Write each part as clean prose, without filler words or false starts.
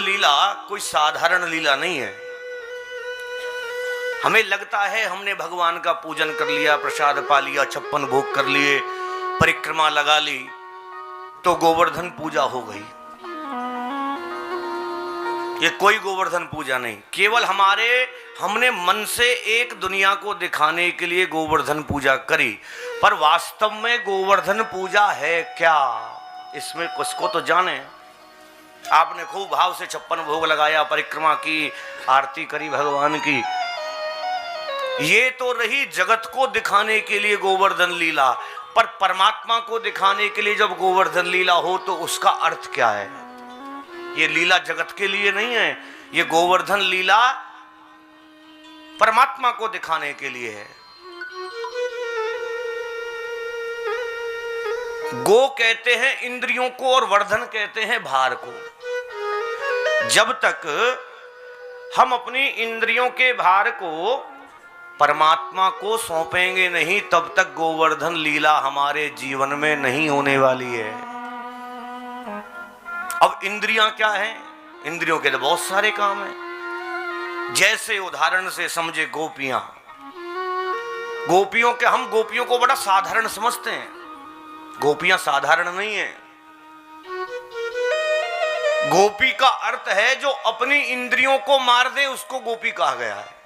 लीला कोई साधारण लीला नहीं है। हमें लगता है हमने भगवान का पूजन कर लिया, प्रसाद पा लिया, 56 भोग कर लिए, परिक्रमा लगा ली, तो गोवर्धन पूजा हो गई। ये कोई गोवर्धन पूजा नहीं, केवल हमने मन से एक दुनिया को दिखाने के लिए गोवर्धन पूजा करी। पर वास्तव में गोवर्धन पूजा है क्या, इसमें किसको तो जाने। आपने खूब भाव से 56 भोग लगाया, परिक्रमा की, आरती करी भगवान की, ये तो रही जगत को दिखाने के लिए गोवर्धन लीला। पर परमात्मा को दिखाने के लिए जब गोवर्धन लीला हो तो उसका अर्थ क्या है? ये लीला जगत के लिए नहीं है, ये गोवर्धन लीला परमात्मा को दिखाने के लिए है। गो कहते हैं इंद्रियों को और वर्धन कहते हैं भार को। जब तक हम अपनी इंद्रियों के भार को परमात्मा को सौंपेंगे नहीं, तब तक गोवर्धन लीला हमारे जीवन में नहीं होने वाली है। अब इंद्रियां क्या हैं? इंद्रियों के तो बहुत सारे काम हैं। जैसे उदाहरण से समझे गोपियां, हम गोपियों को बड़ा साधारण समझते हैं। गोपियां साधारण नहीं है। गोपी का अर्थ है जो अपनी इंद्रियों को मार दे, उसको गोपी कहा गया है।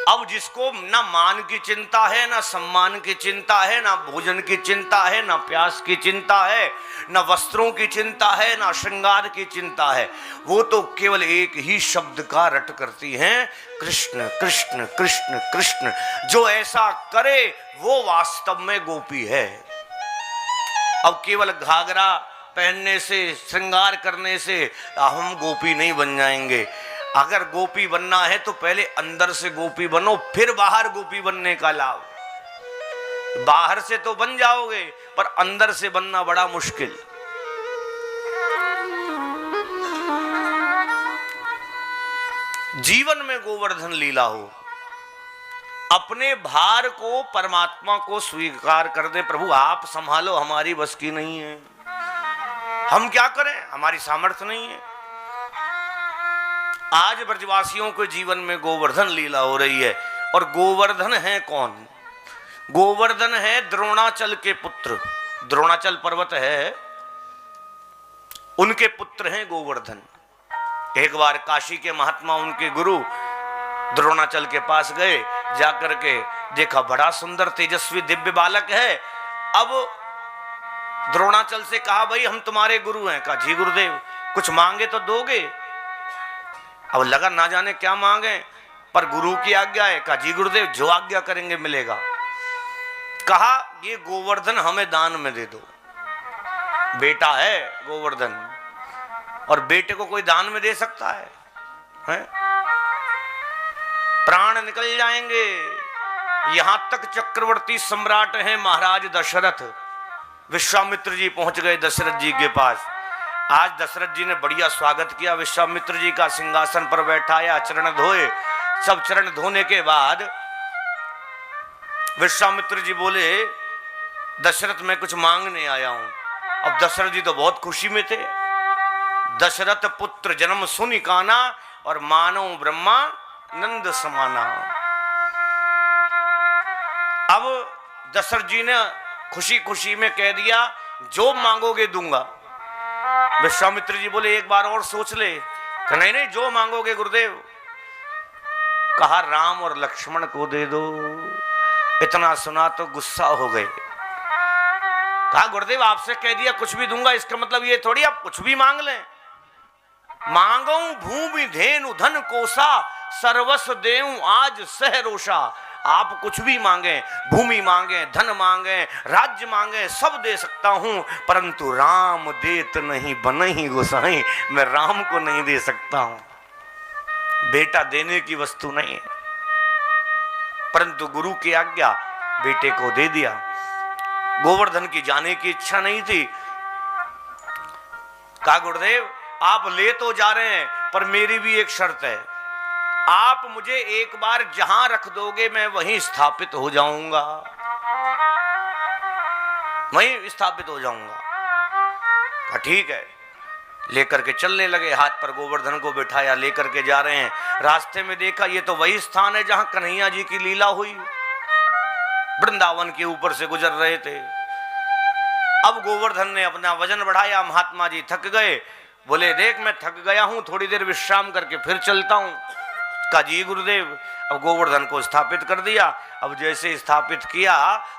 अब जिसको ना मान की चिंता है, ना सम्मान की चिंता है, ना भोजन की चिंता है, ना प्यास की चिंता है, ना वस्त्रों की चिंता है, ना श्रृंगार की चिंता है, वो तो केवल एक ही शब्द का रट करती हैं, कृष्ण कृष्ण कृष्ण कृष्ण। जो ऐसा करे वो वास्तव में गोपी है। अब केवल घाघरा पहनने से, श्रृंगार करने से हम गोपी नहीं बन जाएंगे। अगर गोपी बनना है तो पहले अंदर से गोपी बनो, फिर बाहर गोपी बनने का लाभ। बाहर से तो बन जाओगे पर अंदर से बनना बड़ा मुश्किल। जीवन में गोवर्धन लीला हो, अपने भार को परमात्मा को स्वीकार कर दे, प्रभु आप संभालो, हमारी बस की नहीं है, हम क्या करें, हमारी सामर्थ्य नहीं है। आज ब्रजवासियों के जीवन में गोवर्धन लीला हो रही है। और गोवर्धन है कौन? गोवर्धन है द्रोणाचल के पुत्र। द्रोणाचल पर्वत है, उनके पुत्र हैं गोवर्धन। एक बार काशी के महात्मा, उनके गुरु द्रोणाचल के पास गए, जाकर के देखा बड़ा सुंदर तेजस्वी दिव्य बालक है। अब द्रोणाचल से कहा भाई हम तुम्हारे गुरु हैं। कहा जी गुरुदेव, कुछ मांगे तो दोगे? अब लगा ना जाने क्या मांगे, पर गुरु की आज्ञा है। कहा जी गुरुदेव जो आज्ञा करेंगे मिलेगा। कहा ये गोवर्धन हमें दान में दे दो। बेटा है गोवर्धन, और बेटे को कोई दान में दे सकता है, हैं? प्राण निकल जाएंगे। यहां तक चक्रवर्ती सम्राट हैं महाराज दशरथ। विश्वामित्र जी पहुंच गए दशरथ जी के पास। आज दशरथ जी ने बढ़िया स्वागत किया, विश्वामित्र जी का सिंहासन पर बैठाया, चरण धोए। सब चरण धोने के बाद विश्वामित्र जी बोले दशरथ मैं कुछ मांगने आया हूं। अब दशरथ जी तो बहुत खुशी में थे। दशरथ पुत्र जन्म सुनि काना, और मानो ब्रह्मा नंद समाना। अब दशरथ जी ने खुशी खुशी में कह दिया जो मांगोगे दूंगा। विश्वामित्र जी बोले एक बार और सोच ले। नहीं नहीं जो मांगोगे गुरुदेव। कहा राम और लक्ष्मण को दे दो। इतना सुना तो गुस्सा हो गए। कहा गुरुदेव आपसे कह दिया कुछ भी दूंगा, इसका मतलब ये थोड़ी आप कुछ भी मांग लें। मांगो भूमि धेनु धन कोसा, सर्वस्व देऊं आज सहरोषा। आप कुछ भी मांगे, भूमि मांगे, धन मांगे, राज्य मांगे, सब दे सकता हूं, परंतु राम देत नहीं बनहि गोसाई। मैं राम को नहीं दे सकता हूं। बेटा देने की वस्तु नहीं है, परंतु गुरु की आज्ञा, बेटे को दे दिया। गोवर्धन की जाने की इच्छा नहीं थी। कहा गुरुदेव आप ले तो जा रहे हैं, पर मेरी भी एक शर्त है। आप मुझे एक बार जहां रख दोगे मैं वहीं स्थापित हो जाऊंगा, वहीं स्थापित हो जाऊंगा। ठीक है, लेकर के चलने लगे। हाथ पर गोवर्धन को बिठाया, लेकर के जा रहे हैं। रास्ते में देखा ये तो वही स्थान है जहां कन्हैया जी की लीला हुई। वृंदावन के ऊपर से गुजर रहे थे। अब गोवर्धन ने अपना वजन बढ़ाया। महात्मा जी थक गए, बोले देख मैं थक गया हूं, थोड़ी देर विश्राम करके फिर चलता हूं। कहा जी गुरुदेव। अब गोवर्धन को स्थापित कर दिया। अब जैसे स्थापित किया,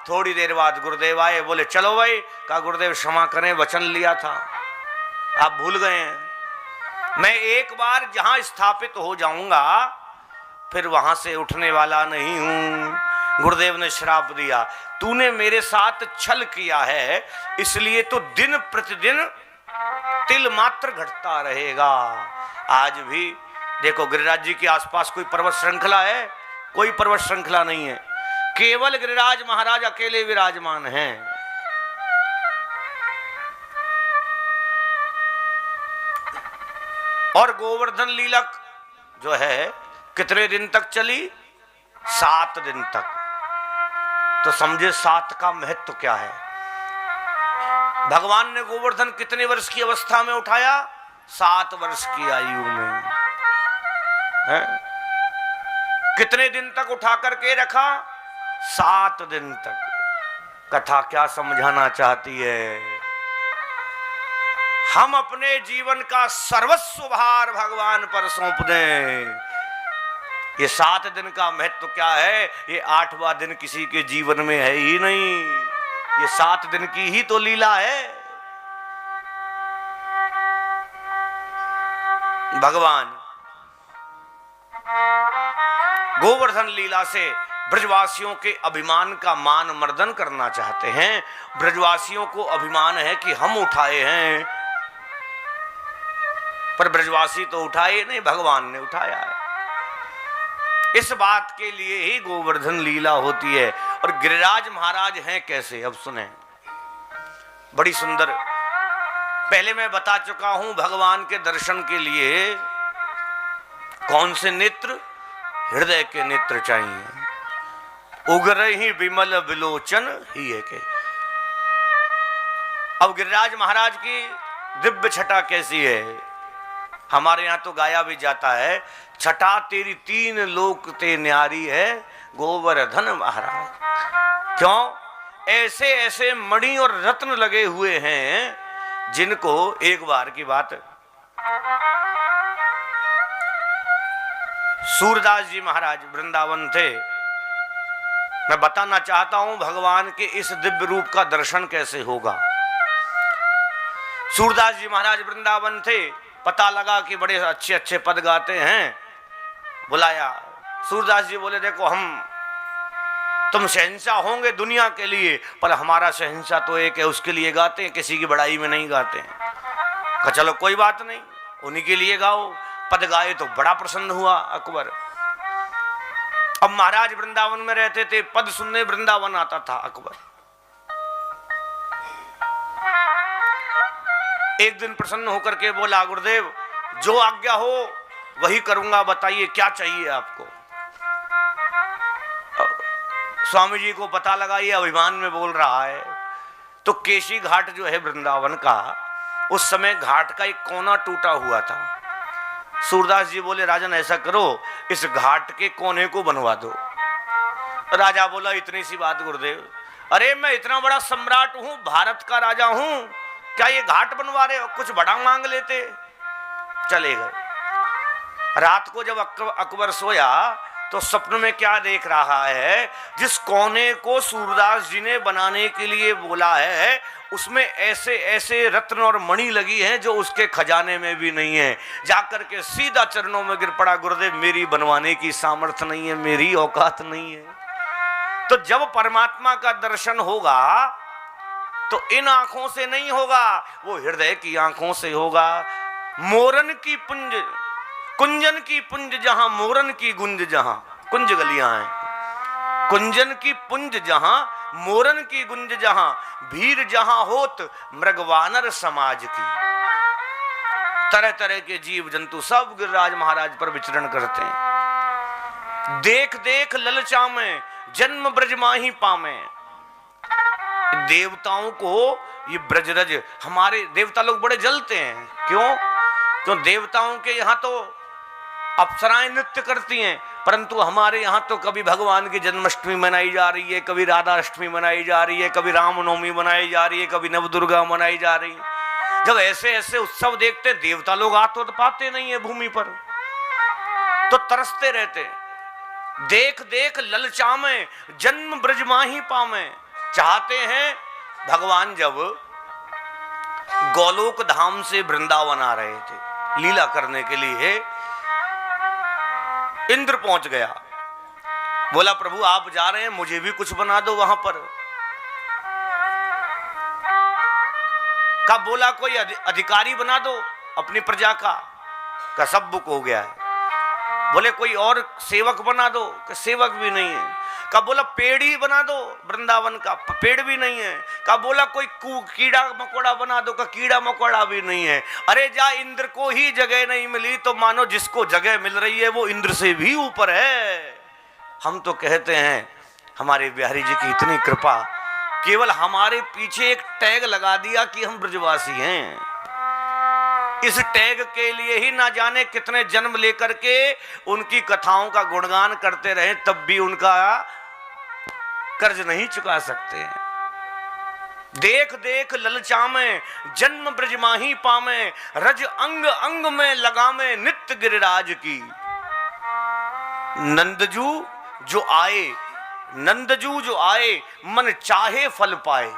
थोड़ी देर बाद गुरुदेव आए, बोले चलो भाई। कहा गुरुदेव क्षमा करें, वचन लिया था, आप भूल गए हैं। मैं एक बार जहां स्थापित हो जाऊंगा फिर वहां से उठने वाला नहीं हूं। गुरुदेव ने श्राप दिया, तूने मेरे साथ छल किया है, इसलिए तो दिन प्रतिदिन तिल मात्र घटता रहेगा। आज भी देखो गिरिराज जी के आसपास कोई पर्वत श्रृंखला है? कोई पर्वत श्रृंखला नहीं है, केवल गिरिराज महाराज अकेले विराजमान हैं। और गोवर्धन लीला जो है कितने दिन तक चली? 7 दिन तक। तो समझे 7 का महत्व क्या है। भगवान ने गोवर्धन कितने वर्ष की अवस्था में उठाया? 7 वर्ष की आयु में है? कितने दिन तक उठा करके रखा? 7 दिन तक। कथा क्या समझाना चाहती है? हम अपने जीवन का सर्वस्व भार भगवान पर सौंप दें। ये 7 दिन का महत्व क्या है? ये 8वां दिन किसी के जीवन में है ही नहीं। ये 7 दिन की ही तो लीला है। भगवान गोवर्धन लीला से ब्रजवासियों के अभिमान का मान मर्दन करना चाहते हैं। ब्रजवासियों को अभिमान है कि हम उठाए हैं, पर ब्रजवासी तो उठाए नहीं, भगवान ने उठाया है। इस बात के लिए ही गोवर्धन लीला होती है। और गिरिराज महाराज हैं कैसे, अब सुने, बड़ी सुंदर। पहले मैं बता चुका हूं, भगवान के दर्शन के लिए कौन से नेत्र? हृदय के नेत्र चाहिए। उग्र ही विमल विलोचन ही है के। अब गिरिराज महाराज की दिव्य छटा कैसी है? हमारे यहां तो गाया भी जाता है, छटा तेरी 3 लोक ते न्यारी है गोवर्धन महाराज। क्यों? ऐसे ऐसे मणि और रत्न लगे हुए हैं जिनको, एक बार की बात, सूरदास जी महाराज वृंदावन थे। मैं बताना चाहता हूं भगवान के इस दिव्य रूप का दर्शन कैसे होगा। सूरदास जी महाराज वृंदावन थे, पता लगा कि बड़े अच्छे अच्छे पद गाते हैं। बुलाया, सूरदास जी बोले देखो तुम शहंशाह होंगे दुनिया के लिए, पर हमारा शहंशाह तो एक है, उसके लिए गाते हैं, किसी की बड़ाई में नहीं गाते हैं। कहा चलो कोई बात नहीं, उन्हीं के लिए गाओ। पद गाए तो बड़ा प्रसन्न हुआ अकबर। अब महाराज वृंदावन में रहते थे, पद सुनने वृंदावन आता था अकबर। एक दिन प्रसन्न होकर के बोला, गुरुदेव जो आज्ञा हो वही करूंगा, बताइए क्या चाहिए आपको। स्वामी जी को पता लगा ये अभिमान में बोल रहा है। तो केशी घाट जो है वृंदावन का, उस समय घाट का एक कोना टूटा हुआ था। सूरदास जी बोले राजन ऐसा करो, इस घाट के कोने को बनवा दो। राजा बोला इतनी सी बात गुरुदेव, अरे मैं इतना बड़ा सम्राट हूं, भारत का राजा हूं, क्या ये घाट बनवा रहे हो? कुछ बड़ा मांग लेते। चले गए। रात को जब अकबर सोया तो स्वप्न में क्या देख रहा है? जिस कोने को सूरदास जी ने बनाने के लिए बोला है, उसमें ऐसे ऐसे रत्न और मणि लगी हैं जो उसके खजाने में भी नहीं है। जाकर के सीधा चरणों में गिर पड़ा, गुरुदेव मेरी बनवाने की सामर्थ्य नहीं है, मेरी औकात नहीं है। तो जब परमात्मा का दर्शन होगा तो इन आंखों से नहीं होगा, वो हृदय की आंखों से होगा। मोरन की पुंज, कुंजन की पुंज जहां, मोरन की गुंज जहां, कुंज गलियां हैं, कुंजन की पुंज जहां, मोरन की गुंज जहां, भीड़ जहां होत मृगवानर समाज की। तरह तरह के जीव जंतु सब गिरिराज महाराज पर विचरण करते हैं। देख देख ललचा में जन्म ब्रज माही पामे। देवताओं को ये ब्रजरज, हमारे देवता लोग बड़े जलते हैं। क्यों? तो देवताओं के यहाँ तो अप्सराएं नृत्य करती हैं, परंतु हमारे यहाँ तो कभी भगवान की जन्माष्टमी मनाई जा रही है, कभी राधा अष्टमी मनाई जा रही है, कभी रामनवमी मनाई जा रही है, कभी नवदुर्गा मनाई जा रही है। जब ऐसे ऐसे उत्सव देखते, देवता लोग आ तो पाते नहीं है भूमि पर, तो तरसते रहते। देख देख ललचामें जन्म ब्रज माही पामें, चाहते हैं भगवान जब गोलोक धाम से वृंदावन आ रहे थे लीला करने के लिए, इंद्र पहुंच गया, बोला प्रभु आप जा रहे हैं, मुझे भी कुछ बना दो वहां पर। कब बोला कोई अधिकारी बना दो अपनी प्रजा का सब बुक हो गया है। बोले कोई और सेवक बना दो, कि सेवक भी नहीं है। कब बोला पेड़ ही बना दो वृंदावन का, पेड़ भी नहीं है। कब बोला कोई कीड़ा मकोड़ा बना दो, का कीड़ा मकोड़ा भी नहीं है। अरे जा इंद्र को ही जगह नहीं मिली तो मानो जिसको जगह मिल रही है वो इंद्र से भी ऊपर है। हम तो कहते हैं हमारे बिहारी जी की इतनी कृपा, केवल हमारे पीछे एक टैग लगा दिया कि हम ब्रजवासी हैं। इस टैग के लिए ही ना जाने कितने जन्म लेकर के उनकी कथाओं का गुणगान करते रहे, तब भी उनका कर्ज नहीं चुका सकते। देख देख ललचामें जन्म ब्रज माही पामें, रज अंग अंग में लगामें नित्य गिरिराज की। नंदजू जो आए मन चाहे फल पाए।